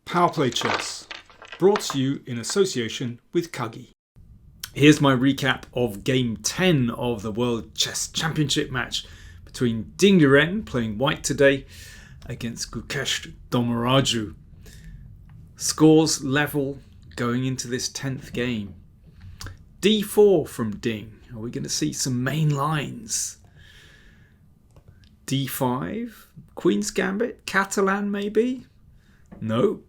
PowerPlayChess, brought to you in association with Kagi. Here's my recap of Game 10 of the World Chess Championship match between Liren, playing white today, against Gukesh Dommaraju. Scores level going into this 10th game. D4 from Ding. Are we going to see some main lines? D5, Queen's Gambit, Catalan maybe? No.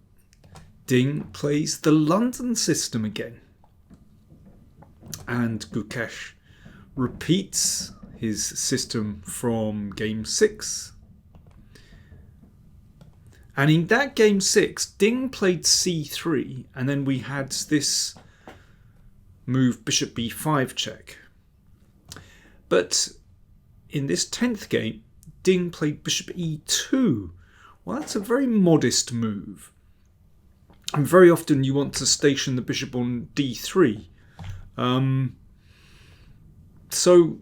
Ding plays the London system again. And Gukesh repeats his system from game 6. And in that game 6, Ding played c3, and then we had this move bishop b5 check. But in this 10th game, Ding played bishop e2. Well, that's a very modest move. And very often you want to station the bishop on d3. So,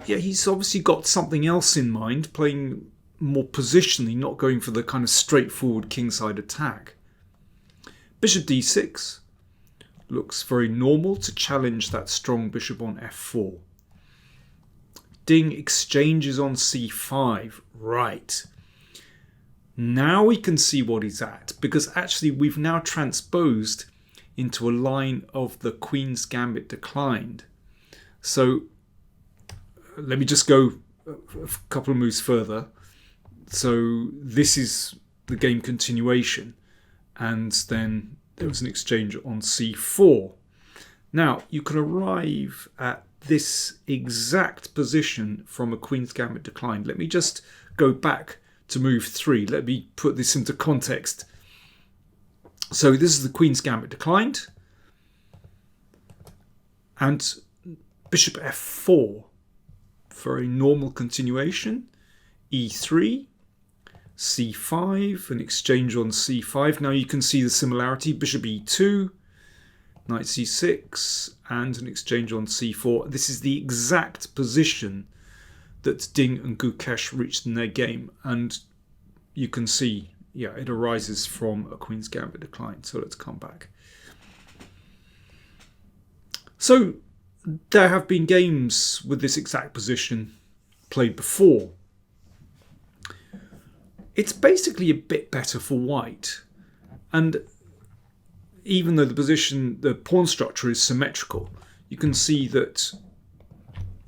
yeah, he's obviously got something else in mind, playing more positionally, not going for the kind of straightforward kingside attack. Bishop d6 looks very normal to challenge that strong bishop on f4. Ding exchanges on c5. Right. Now we can see what he's at, because actually we've now transposed into a line of the Queen's Gambit declined. So let me just go a couple of moves further. So this is the game continuation, and then there was an exchange on c4. Now you can arrive at this exact position from a Queen's Gambit declined. Let me just go back to move 3. Let me put this into context. So this is the Queen's Gambit declined, and bishop f4, very normal continuation. E3, c5, an exchange on c5. Now you can see the similarity. Bishop e2, knight c6, and an exchange on c4. This is the exact position that Ding and Gukesh reached in their game, and you can see, yeah, it arises from a Queen's Gambit decline. So let's come back. So there have been games with this exact position played before. It's basically a bit better for white, and even though the pawn structure is symmetrical, you can see that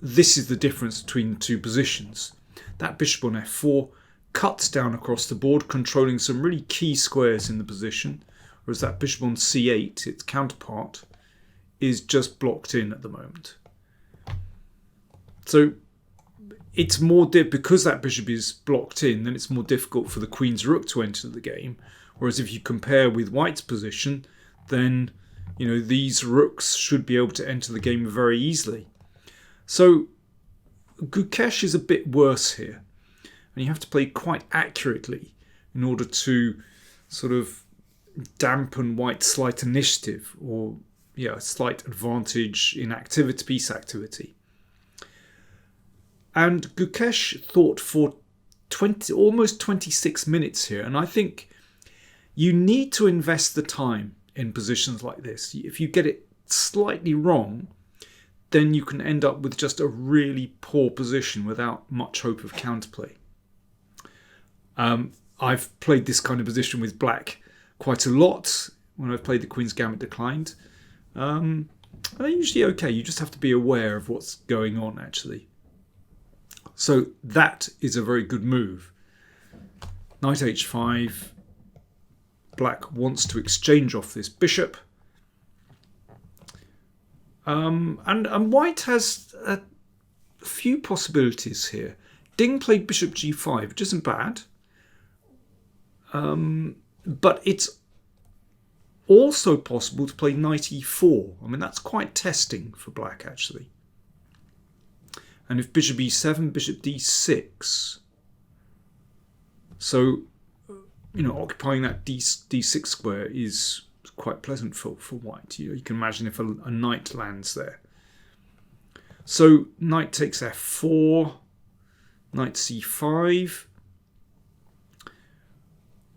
this is the difference between the two positions. That bishop on f4 cuts down across the board, controlling some really key squares in the position, whereas that bishop on c8, its counterpart, is just blocked in at the moment. So it's more because that bishop is blocked in, then it's more difficult for the queen's rook to enter the game. Whereas if you compare with white's position, then these rooks should be able to enter the game very easily. So Gukesh is a bit worse here, and you have to play quite accurately in order to sort of dampen white's slight initiative, or a slight advantage in piece activity. And Gukesh thought for almost 26 minutes here, and I think you need to invest the time in positions like this. If you get it slightly wrong, then you can end up with just a really poor position without much hope of counterplay. I've played this kind of position with black quite a lot when I've played the Queen's Gambit declined. They're usually okay. You just have to be aware of what's going on, actually. So that is a very good move. Knight h5. Black wants to exchange off this bishop. And white has a few possibilities here. Ding played bishop g5, which isn't bad. But it's also possible to play knight e4. I mean, that's quite testing for black, actually. And if bishop e7, bishop d6. So, occupying that d6 square is quite pleasant for white. You can imagine if a knight lands there. So knight takes f4, knight c5.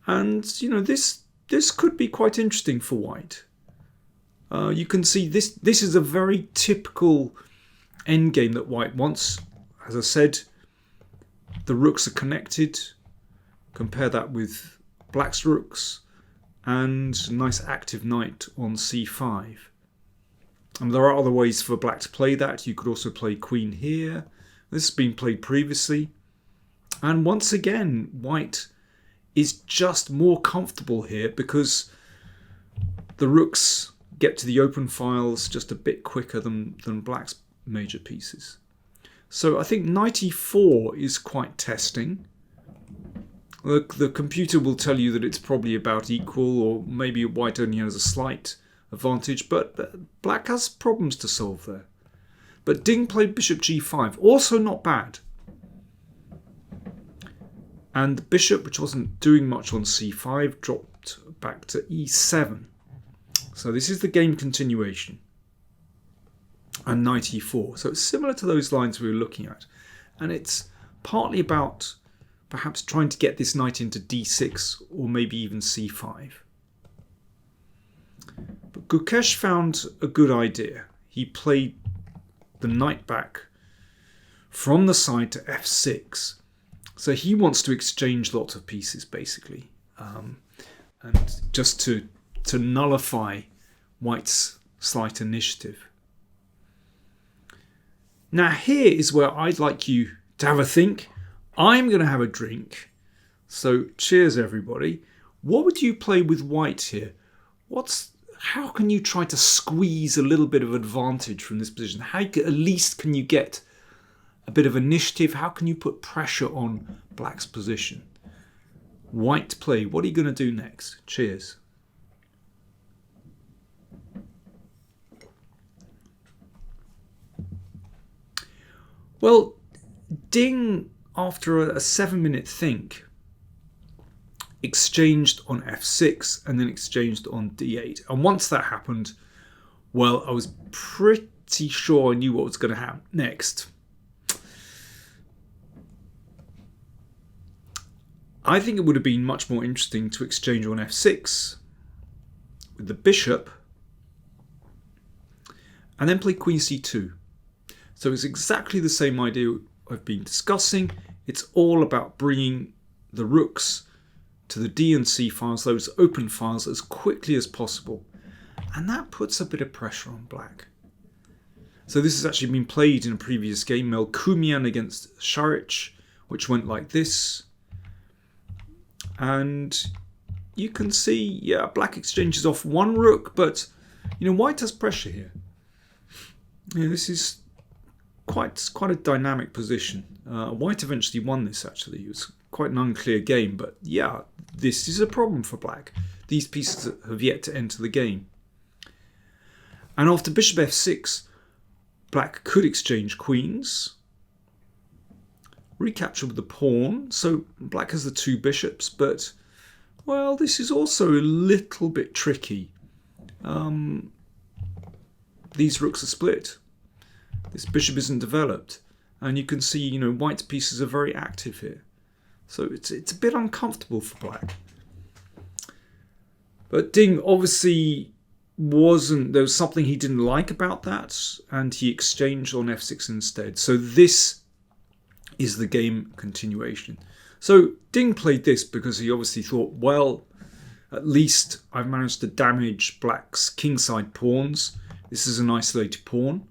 And, this this could be quite interesting for white. You can see this is a very typical endgame that white wants. As I said, the rooks are connected. Compare that with black's rooks and a nice active knight on c5. And there are other ways for black to play that. You could also play queen here. This has been played previously. And once again, white is just more comfortable here because the rooks get to the open files just a bit quicker than black's major pieces. So I think knight e4 is quite testing. The computer will tell you that it's probably about equal, or maybe white only has a slight advantage, but black has problems to solve there. But Ding played bishop g5, also not bad. And the bishop, which wasn't doing much on c5, dropped back to e7. So this is the game continuation. And knight e4. So it's similar to those lines we were looking at. And it's partly about perhaps trying to get this knight into d6 or maybe even c5. But Gukesh found a good idea. He played the knight back from the side to f6. So he wants to exchange lots of pieces, basically. And just to nullify white's slight initiative. Now here is where I'd like you to have a think. I'm going to have a drink. So cheers, everybody. What would you play with white here? How can you try to squeeze a little bit of advantage from this position? How at least can you get a bit of initiative? How can you put pressure on black's position? White play. What are you going to do next? Cheers. Well, Ding, after a 7-minute think, exchanged on f6 and then exchanged on d8. And once that happened, well, I was pretty sure I knew what was going to happen next. I think it would have been much more interesting to exchange on f6 with the bishop and then play queen c2. So it's exactly the same idea I've been discussing. It's all about bringing the rooks to the D and C files, those open files, as quickly as possible. And that puts a bit of pressure on black. So this has actually been played in a previous game, Melkumian against Sharic, which went like this. And you can see, yeah, black exchanges off one rook, but white has pressure here. This is quite a dynamic position. White eventually won this, actually. It was quite an unclear game, but yeah, this is a problem for black. These pieces have yet to enter the game. And after bishop f6, black could exchange queens, recapture with the pawn. So black has the two bishops, but, well, this is also a little bit tricky. These rooks are split. This bishop isn't developed. And you can see, white's pieces are very active here. So it's a bit uncomfortable for black. But Ding obviously there was something he didn't like about that, and he exchanged on f6 instead. So this is the game continuation. So Ding played this because he obviously thought, well, at least I've managed to damage black's kingside pawns. This is an isolated pawn.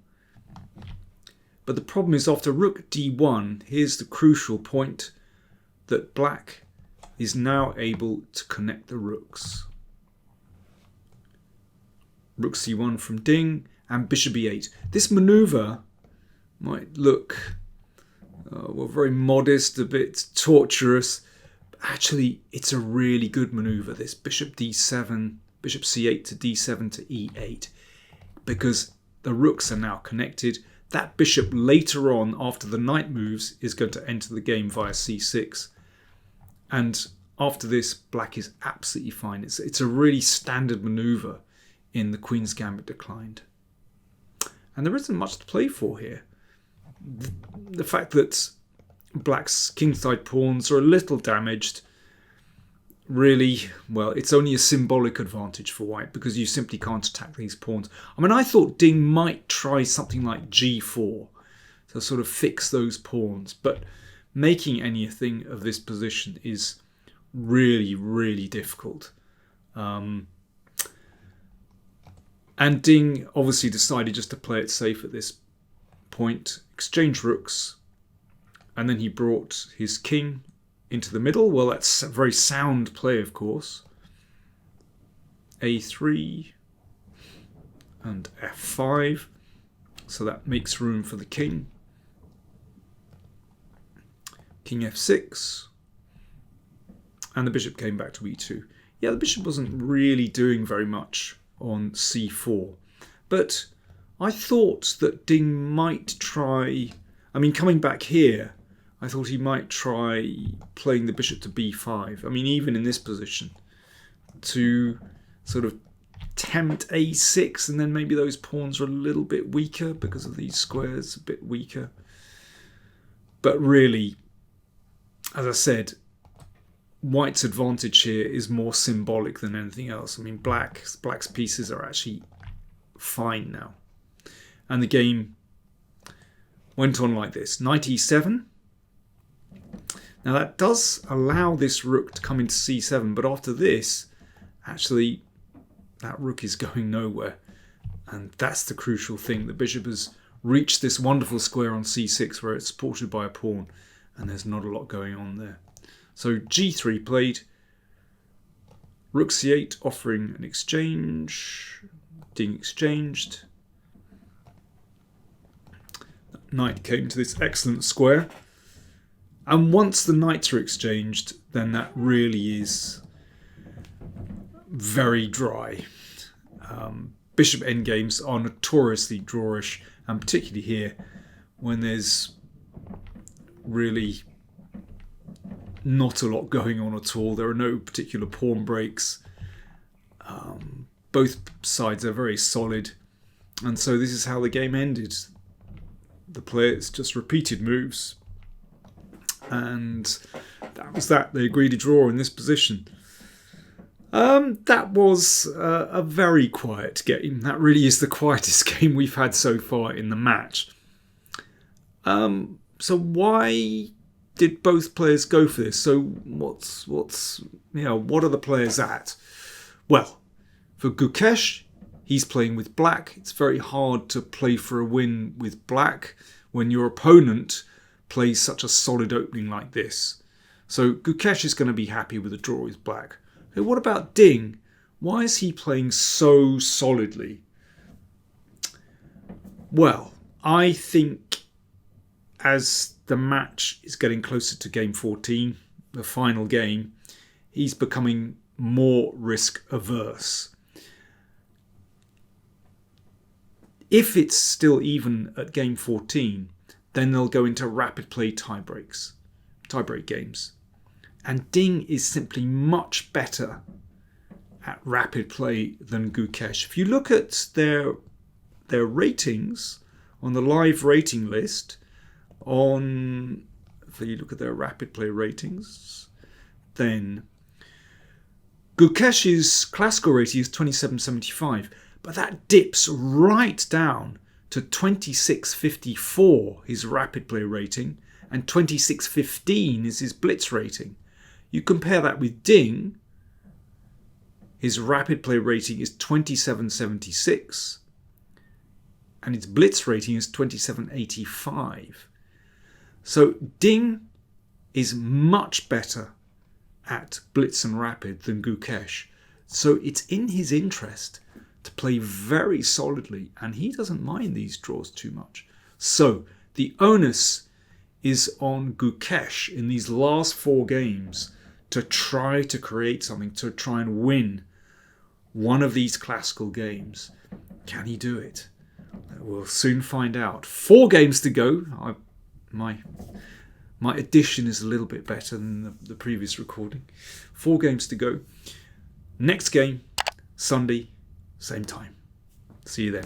But the problem is after rook d1, here's the crucial point, that black is now able to connect the rooks. Rook c1 from Ding and bishop e8. This maneuver might look very modest, a bit torturous. But actually, it's a really good maneuver, this bishop d7, bishop c8 to d7 to e8, because the rooks are now connected. That bishop later on, after the knight moves, is going to enter the game via c6. And after this, black is absolutely fine. It's a really standard maneuver in the Queen's Gambit Declined. And there isn't much to play for here. The fact that black's kingside pawns are a little damaged, really, well, it's only a symbolic advantage for white because you simply can't attack these pawns. I mean, I thought Ding might try something like g4 to sort of fix those pawns, but making anything of this position is really, really difficult. And Ding obviously decided just to play it safe at this point, exchange rooks, and then he brought his king into the middle. Well, that's a very sound play, of course. A3 and F5, so that makes room for the king. King F6, and the bishop came back to E2. Yeah, the bishop wasn't really doing very much on C4, but I thought that Ding might try, I mean, coming back here, I thought he might try playing the bishop to B5. I mean, even in this position, to sort of tempt A6, and then maybe those pawns are a little bit weaker because of these squares, a bit weaker. But really, as I said, white's advantage here is more symbolic than anything else. I mean, black's pieces are actually fine now. And the game went on like this. Knight E7. Now that does allow this rook to come into C7, but after this, actually, that rook is going nowhere. And that's the crucial thing. The bishop has reached this wonderful square on C6 where it's supported by a pawn, and there's not a lot going on there. So G3 played, rook C8 offering an exchange, Ding exchanged. Knight came to this excellent square. And once the knights are exchanged, then that really is very dry. Bishop endgames are notoriously drawish, and particularly here, when there's really not a lot going on at all. There are no particular pawn breaks. Both sides are very solid, and so this is how the game ended. The players just repeated moves, and that was that. They agreed to draw in this position. That was a very quiet game. That really is the quietest game we've had so far in the match. So why did both players go for this? So what are the players at? Well, for Gukesh, he's playing with black. It's very hard to play for a win with black when your opponent plays such a solid opening like this. So Gukesh is going to be happy with a draw with black. Okay, what about Ding? Why is he playing so solidly? Well, I think as the match is getting closer to game 14, the final game, he's becoming more risk averse. If it's still even at game 14, then they'll go into rapid play tiebreak games. And Ding is simply much better at rapid play than Gukesh. If you look at their ratings on the live rating list, if you look at their rapid play ratings, then Gukesh's classical rating is 2775, but that dips right down to 2654, his rapid play rating, and 2615 is his blitz rating. You compare that with Ding, his rapid play rating is 2776, and its blitz rating is 2785. So Ding is much better at blitz and rapid than Gukesh. So it's in his interest to play very solidly, and he doesn't mind these draws too much. So the onus is on Gukesh in these last 4 games to try to create something, to try and win one of these classical games. Can he do it? We'll soon find out. 4 games to go. My addition is a little bit better than the previous recording. 4 games to go. Next game, Sunday, same time. See you then.